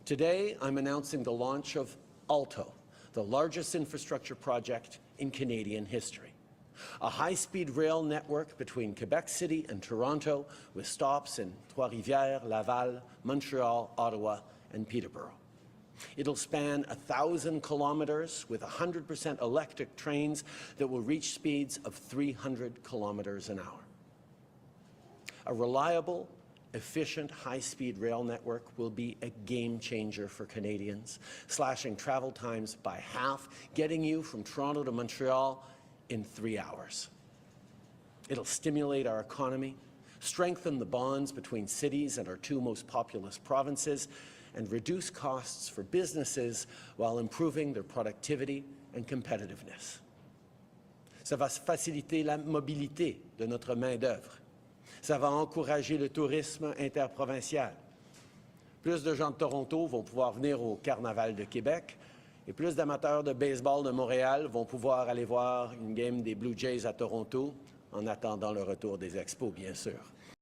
Today, I'm announcing the launch of ALTO, the largest infrastructure project in Canadian history. A high-speed rail network between Quebec City and Toronto with stops in Trois-Rivières, Laval, Montreal, Ottawa, and Peterborough. It'll span 1,000 kilometers with 100% electric trains that will reach speeds of 300 kilometers an hour. A reliable, efficient, high-speed rail network will be a game changer for Canadians, slashing travel times by half, getting you from Toronto to Montreal in 3 hours. It'll stimulate our economy, strengthen the bonds between cities and our two most populous provinces, and reduce costs for businesses while improving their productivity and competitiveness. Ça va faciliter la mobilité de notre main-d'œuvre. Ça va encourager le tourisme interprovincial. Plus de gens de Toronto vont pouvoir venir au Carnaval de Québec et plus d'amateurs de baseball de Montréal vont pouvoir aller voir une game des Blue Jays à Toronto en attendant le retour des Expos, bien sûr.